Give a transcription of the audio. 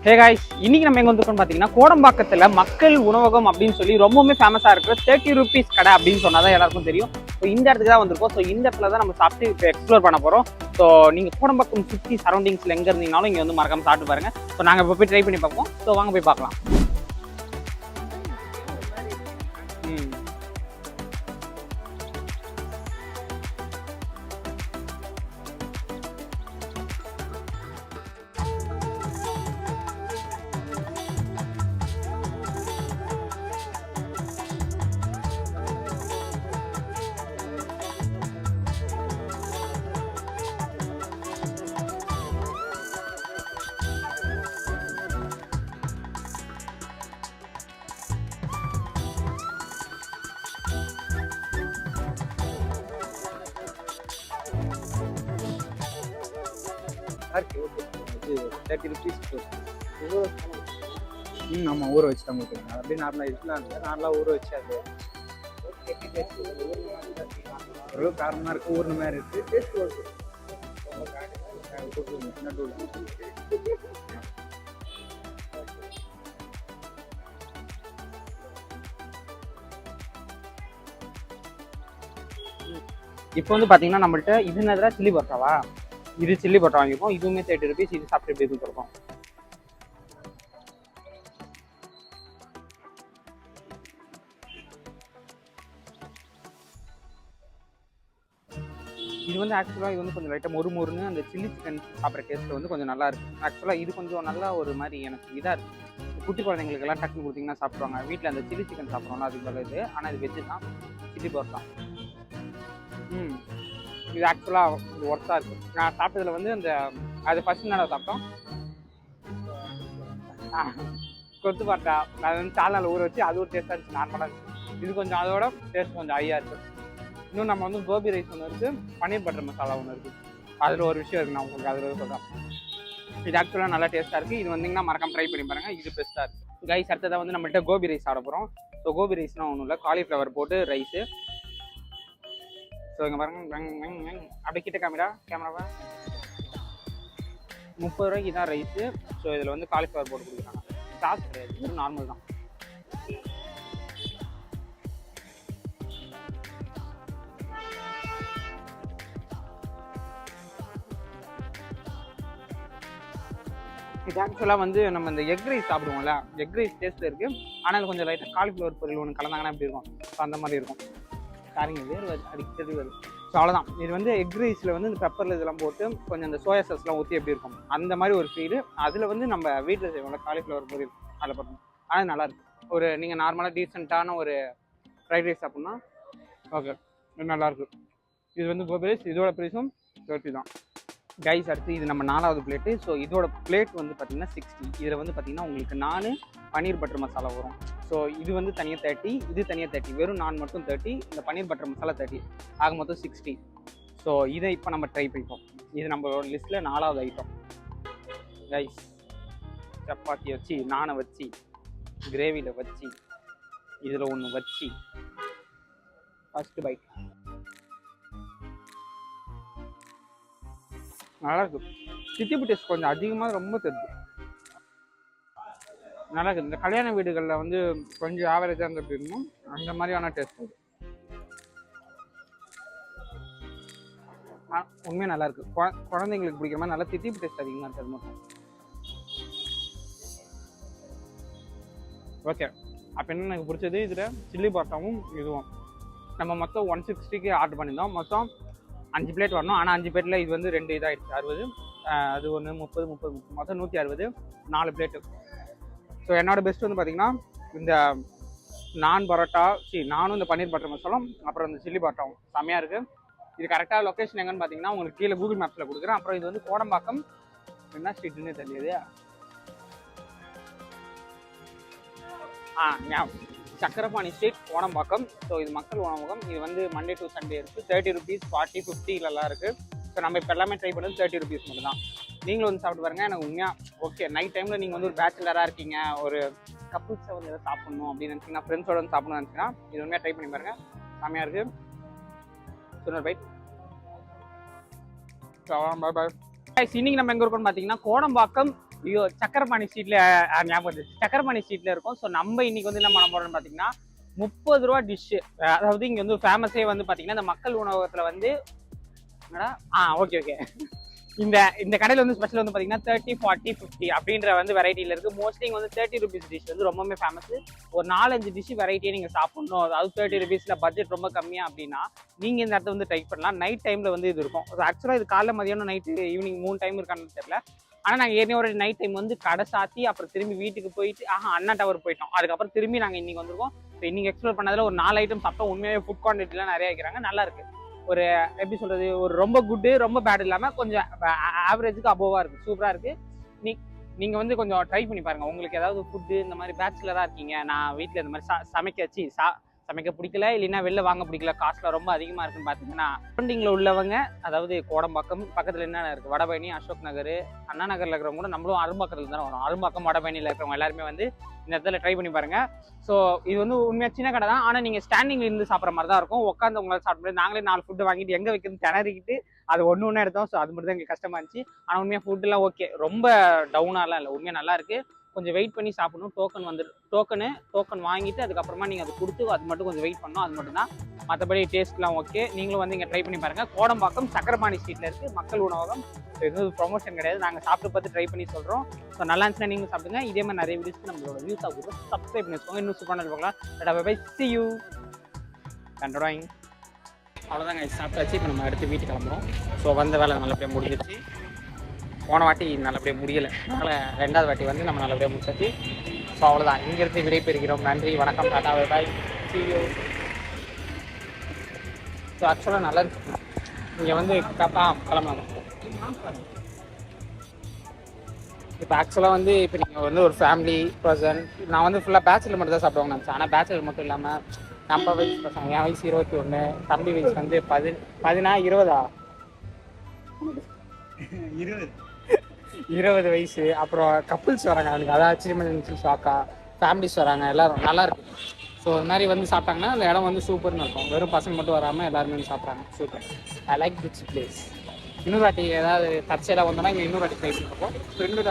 Hey guys, இன்னைக்கு நம்ம எங்க வந்துருக்கோம் பாத்தீங்கன்னா கோடம்பாக்கத்துல மக்கள் உணவகம் அப்படின்னு சொல்லி ரொம்பவுமே ஃபேமஸா இருக்கிற 30 ரூபீஸ் கடை அப்படின்னு சொன்னாதான் எல்லாருக்கும் தெரியும். ஸோ இந்த இடத்துக்கு தான் வந்திருக்கோம். ஸோ இந்த இடத்துல தான் நம்ம சாப்பிட்டு இப்போ எக்ஸ்ப்ளோர் பண்ண போறோம். ஸோ நீங்க கோடம்பாக்கம் சுற்றி சரௌண்டிங்ஸ்ல எங்க இருந்தீங்கனாலும் இங்க வந்து மறக்காம சாப்பிட்டு பாருங்க. ஸோ நாங்க இப்போ போய் ட்ரை பண்ணி பார்ப்போம். ஸோ வாங்க போய் பார்க்கலாம். இது 30 ரூபீஸ். ஆமாம், ஊற வச்சு தான் கொடுக்குறேன். அப்படியே நார்மலாக இருக்கலாம் இல்லை, நார்மலாக ஊற வச்சு அது ஓரளவு காரணமாக இருக்குது, ஊர்ன மாதிரி இருக்குது. டேஸ்ட் வருது. இப்போ வந்து பாத்தீங்கன்னா நம்மள்ட்ட இது என்னதுல சில்லி பரோட்டாவா, இது சில்லி பரோட்டா வாங்கிப்போம். இதுவுமே 30 ரூபீஸ். இது சாப்பிட்டு எப்படி இருக்குன்னு சொல்லுவோம். இது வந்து ஆக்சுவலாக இது வந்து கொஞ்சம் லைட்டாக மொறுன்னு அந்த சில்லி சிக்கன் சாப்பிட்ற டேஸ்ட் வந்து கொஞ்சம் நல்லா இருக்கு. ஆக்சுவலாக இது கொஞ்சம் நல்லா ஒரு மாதிரி எனக்கு இதாக இருக்கு. குட்டி குழந்தைங்களுக்கு எல்லாம் டக்குன்னு கொடுத்தீங்கன்னா சாப்பிடுவாங்க. வீட்டில் அந்த சில்லி சிக்கன் சாப்பிட்றோம்னா அதுக்கு பதில் இது. ஆனால் இது வெஜ்ஜு தான், சில்லி பரோட்டா. இது ஆக்சுவலாக இது ஒர்த்தாக இருக்குது. நான் சாப்பிட்டதில் வந்து அந்த அது ஃபஸ்ட் நாள் சாப்பிட்டோம் கொத்து பரோட்டா. அது வந்து சால்னால ஊற வச்சு அது ஒரு டேஸ்ட்டாக இருந்துச்சு, நார்மலாக இருந்துச்சு. இது கொஞ்சம் அதோட டேஸ்ட் கொஞ்சம் ஹையாக இருக்குது. இன்னும் நம்ம வந்து கோபி ரைஸ் ஒன்று இருக்குது, பன்னீர் பட்டர் மசாலா ஒன்று இருக்குது. அதில் ஒரு விஷயம் இருக்குது, நான் உங்களுக்கு அதில் சொல்கிறேன். இது ஆக்சுவலாக நல்லா டேஸ்ட்டாக இருக்குது. இது வந்தீங்கன்னா மறக்காம ட்ரை பண்ணி பாருங்கள். இது பெஸ்ட்டாக இருக்குது. கைஸ், அடுத்ததாக வந்து நம்மள்ட்ட கோபி ரைஸ் சாப்பிட போகிறோம். ஸோ கோபி ரைஸ்னால் ஒன்றும் இல்லை, காலிஃப்ளவர் போட்டு ரைஸு. ஸோ இங்கே பாருங்க, அப்படியே கிட்ட கேமராவை 30 ரூபாய்க்கு தான் ரைஸு. ஸோ இதில் வந்து காலிஃப்ளவர் போட்டு கொடுக்குறாங்க. சாஸ் கிடையாது, இது நார்மல் தான். இது ஆக்சுவலாக வந்து நம்ம இந்த எக் ரைஸ் சாப்பிடுவோம்ல, எக் ரைஸ் டேஸ்ட்டில் இருக்குது. ஆனால் கொஞ்சம் லைட்டாக காலிஃப்ளவர் பொரியல் ஒன்று கலந்தாங்கன்னா எப்படி இருக்கும், ஸோ அந்த மாதிரி இருக்கும். சாரிங்க, வேறு வருது, அடிக்கடி வருது. ஸோ அவ்வளோதான். இது வந்து எக் ரைஸில் வந்து இந்த பெப்பரில் இதெல்லாம் போட்டு கொஞ்சம் இந்த சோயா சாஸ்லாம் ஊற்றி எப்படி இருக்கும் அந்த மாதிரி ஒரு ஃபீல். அதில் வந்து நம்ம வீட்டில் செய்வோம்ல காலிஃப்ளவர் பொரியல், அதில் போட்டோம். ஆனால் நல்லாயிருக்கு. ஒரு நீங்கள் நார்மலாக டீசெண்டான ஒரு ஃப்ரைட் ரைஸ் சாப்பிட்னா ஓகே, இது நல்லாயிருக்கு. இது வந்து கோபி ரைஸ். இதோட ப்ரைஸும் 30 தான். கைஸ், அடுத்து இது நம்ம 4வது பிளேட்டு. ஸோ இதோட பிளேட் வந்து பார்த்திங்கன்னா 60. இதில் வந்து பார்த்திங்கன்னா உங்களுக்கு நான் பன்னீர் பட்டர் மசாலா வரும். ஸோ இது வந்து தனியாக 30, இது தனியாக 30. வெறும் நான் மட்டும் 30, இந்த பன்னீர் பட்டர் மசாலா 30, ஆக மொத்தம் 60. ஸோ இதை இப்போ நம்ம ட்ரை பண்ணிப்போம். இது நம்மளோட லிஸ்ட்டில் 4வது ஐட்டம். கைஸ், சப்பாத்தியை வச்சு, நானை வச்சு, கிரேவியில் வச்சு, இதில் ஒன்று வச்சு ஃபஸ்ட்டு பைட். நல்லா இருக்கு. சித்திப்பு டேஸ்ட் கொஞ்சம் அதிகமாக ரொம்ப தெரியுது. நல்லா இருக்குது. இந்த கல்யாண வீடுகளில் வந்து கொஞ்சம் ஆவரேஜாக இருந்த எப்படி இருக்கும் அந்த மாதிரியான டேஸ்ட். உண்மையாக நல்லா இருக்கு. குழந்தைங்களுக்கு பிடிக்கிற மாதிரி நல்லா தித்திப்பு டேஸ்ட் அதிகமாக இருக்குது மட்டும். ஓகே, அப்போ என்ன எனக்கு பிடிச்சது, இதில் சில்லி பரோட்டாவும் இதுவும் நம்ம மொத்தம் 160க்கு ஆர்டர் பண்ணியிருந்தோம். மொத்தம் 5 பிளேட் வரணும். ஆனால் 5 பிளேட்டில் இது வந்து 2 இதாகிடுச்சு, 60. அது ஒன்று 30 மொத்தம் 160, 4 பிளேட்டு. ஸோ என்னோட பெஸ்ட் வந்து பார்த்திங்கன்னா இந்த நான் பரோட்டா, நானும் இந்த பன்னீர் பட்டர் மசாலும், அப்புறம் இந்த சில்லி பரோட்டாவும் செம்மையாக இருக்குது. இது கரெக்டாக லொக்கேஷன் எங்கன்னு பார்த்தீங்கன்னா உங்களுக்கு கீழே கூகுள் மேப்ஸில் கொடுக்குறேன். அப்புறம் இது வந்து கோடம்பாக்கம் என்ன ஸ்ட்ரீட்னு தெரியுது, சக்கரபாணி ஸ்ட்ரீட், கோடம்பாக்கம். ஸோ இது மக்கள் உணவகம். இது வந்து மண்டே டு சண்டே இருக்குது. 30 ரூபீஸ், 40, 50 இருக்குது. ஸோ நம்ம இப்போ எல்லாமே ட்ரை பண்ணது 30 ரூபீஸ் மட்டும் தான். நீங்களும் வந்து சாப்பிட்டு பாருங்கள். எனக்கு உண்மையாக ஓகே, நைட் டைமில் நீங்கள் வந்து ஒரு பேச்சுலராக இருக்கீங்க, ஒரு கப்புள்ஸை வந்து எதாவது சாப்பிட்ணும் அப்படின்னு நினச்சிங்கன்னா, ஃப்ரெண்ட்ஸோட வந்து சாப்பிடணும்னு நினச்சிங்கன்னா இது உண்மையாக ட்ரை பண்ணி பாருங்கள். செம்மையாக இருக்குது. சொன்ன பைட். பாய் பாய். இன்னைக்கு நம்ம எங்கே இருக்கோம்னு பார்த்தீங்கன்னா கோடம்பாக்கம் ஐயோ சக்கரபாணி ஸ்ட்ரீட்ல ஞாபகம் வந்துச்சு. சக்கரபாணி ஸ்ட்ரீட்ல இருக்கும். ஸோ நம்ம இன்னைக்கு வந்து என்ன பண்ண போறோம்னு பார்த்தீங்கன்னா 30 ரூபா டிஷ்ஷு. அதாவது இங்கே வந்து ஃபேமஸே வந்து பார்த்தீங்கன்னா இந்த மக்கள் உணவகத்தில் வந்து ஓகே ஓகே இந்த இந்த கடையில் வந்து ஸ்பெஷல் வந்து பார்த்தீங்கன்னா 30, 40, 50 அப்படின்ற வந்து வெரைட்டியில் இருக்குது. மோஸ்ட்லி இங்கே வந்து 30 ருபீஸ் டிஷ் வந்து ரொம்பவே ஃபேமஸ். ஒரு 4-5 டிஷ் வெரைட்டியை நீங்கள் சாப்பிடணும், அதாவது 30 ருபீஸில் பட்ஜெட் ரொம்ப கம்மியாக அப்படின்னா நீங்கள் இந்த இடத்த வந்து ட்ரை பண்ணலாம். நைட் டைமில் வந்து இது இருக்கும். ஆக்சுவலாக இது காலைல மதியானம் நைட்டு ஈவினிங் 3 டைம் இருக்கான்னு தெரியல. ஆனால் நாங்கள் ஏற்கனவே ஒரு நைட் டைம் வந்து கடை சாத்தி அப்புறம் திரும்பி வீட்டுக்கு போயிட்டு அண்ணா டவர் போயிட்டோம். அதுக்கப்புறம் திரும்பி நாங்கள் இன்னைக்கு வந்திருக்கோம். இப்போ இன்னைக்கு எக்ஸ்ப்ளோர் பண்ணதில் ஒரு 4 ஐட்டம் சாப்பிட்டோம். உண்மையாகவே ஃபுட் குவான்டிட்டிலாம் நிறைய வைக்கிறாங்க, நல்லா இருக்கு. ஒரு எப்படி சொல்றது, ஒரு ரொம்ப குட்டு ரொம்ப பேட் இல்லாமல் கொஞ்சம் ஆவரேஜுக்கு அபோவாக இருக்குது, சூப்பராக இருக்குது. நீங்கள் வந்து கொஞ்சம் ட்ரை பண்ணி பாருங்கள். உங்களுக்கு ஏதாவது ஃபுட்டு இந்த மாதிரி பேச்சுலராக இருக்கீங்க, நான் வீட்டில் இந்த மாதிரி சமைக்க பிடிக்கல, இல்லைன்னா வெளில வாங்க பிடிக்கல, காஸ்ட்லாம் ரொம்ப அதிகமாக இருக்குன்னு பார்த்தீங்கன்னா சரௌண்டிங்கில் உள்ளவங்க, அதாவது கோடம்பாக்கம் பக்கத்தில் என்னென்ன இருக்குது, வடபழனி, அசோக் நகர், அண்ணா நகரில் இருக்கிறவங்க கூட நம்மளும் அரும்பாக்கத்தில் தானே வரும். அரும்பாக்கம் வடபழனியில் இருக்கிறவங்க எல்லாருமே வந்து இந்த இடத்துல ட்ரை பண்ணி பாருங்கள். ஸோ இது வந்து உண்மையாக சின்ன கடை தான், ஆனால் நீங்கள் ஸ்டாண்டிங்கில் இருந்து சாப்பிட்ற மாதிரி தான் இருக்கும். உட்காந்து உங்களால் சாப்பிட முடியாது. நாங்களே 4 ஃபுட்டு வாங்கிட்டு எங்கே வைக்கிறது திணறிக்கிட்டு அது ஒன்று எடுத்தோம். ஸோ அது மட்டும் தான் எங்களுக்கு கஷ்டமாக இருந்துச்சு. ஆனால் உண்மையாக ஃபுட்டுலாம் ஓகே, ரொம்ப டவுனாலாம் இல்லை, உண்மையாக நல்லா இருக்குது. கொஞ்சம் வெயிட் பண்ணி சாப்பிடணும். டோக்கன் வாங்கிட்டு அதுக்கப்புறமா நீங்கள் அது கொடுத்து அது மட்டும் கொஞ்சம் வெயிட் பண்ணணும், அது மட்டும் தான். மற்றபடி டேஸ்ட்லாம் ஓகே. நீங்களும் வந்து இங்கே ட்ரை பண்ணி பாருங்கள். கோடம்பாக்கம் சக்கரபாணி ஸ்ட்ரீட்டில் இருக்குது மக்கள் உணவகம். ஸோ எதுவும் ப்ரொமோஷன் கிடையாது, நாங்கள் சாப்பிட்டு பார்த்து ட்ரை பண்ணி சொல்கிறோம். ஸோ நல்லா இருந்துச்சுன்னா நீங்களும் சாப்பிடுங்க. இதே மாதிரி நிறைய வீடியோஸ்க்கு நம்மளோட வியூஸ் ஆகும், சப்ஸ்கிரைப் பண்ணி வச்சுக்கோங்க. இன்னும் சூப்பராக பார்க்கலாம். Bye see you. கண்டோடாயிங். அவ்வளோதாங்க, சாப்பிட்டாச்சு. இப்போ நம்ம அடுத்து வீட்டுக்கு கிளம்புறோம். ஸோ வந்த வேலை நல்லபடியாக முடிஞ்சிச்சு. போன வாட்டி நல்லபடியாக முடியலை, அதனால் 2வது வாட்டி வந்து நம்ம நல்லபடியாக முடிச்சாச்சு. ஸோ அவ்வளோதான், இங்கேருந்து விடைபெறுகிறோம். நன்றி, வணக்கம், Tata, bye bye, see you. So ஆக்சுவலாக நல்லா இருக்கு இங்கே வந்து கிளம்பலாம். இப்போ ஆக்சுவலாக வந்து இப்போ நீங்கள் வந்து ஒரு ஃபேமிலி பர்சன், நான் வந்து ஃபுல்லாக பேச்சுலர் மட்டும் தான் சாப்பிடுவாங்க நினச்சேன். ஆனால் பேச்சுலர் மட்டும் இல்லாமல் நம்ம வயசு பசங்க, என் வயசு 21, தம்பி வயசு வந்து 20 வயசு. அப்புறம் கப்புள்ஸ் வராங்க, எனக்கு அதான் ஆச்சரியமாக இருந்துச்சு, ஷாக்கா. ஃபேமிலிஸ் வராங்க, எல்லோரும் நல்லா இருக்கு. ஸோ இது மாதிரி வந்து சாப்பிட்டாங்கன்னா அந்த இடம் வந்து சூப்பர்னு இருக்கும். வெறும் பசங்க மட்டும் வராமல் எல்லாருமே வந்து சாப்பிட்றாங்க, super. I like this place. இன்னொரு வாட்டி ஏதாவது தற்செயலாக வந்தோன்னா இங்கே இன்னொரு வாட்டி ட்ரை பண்ணிருக்கோம். ஸோ இன்னொரு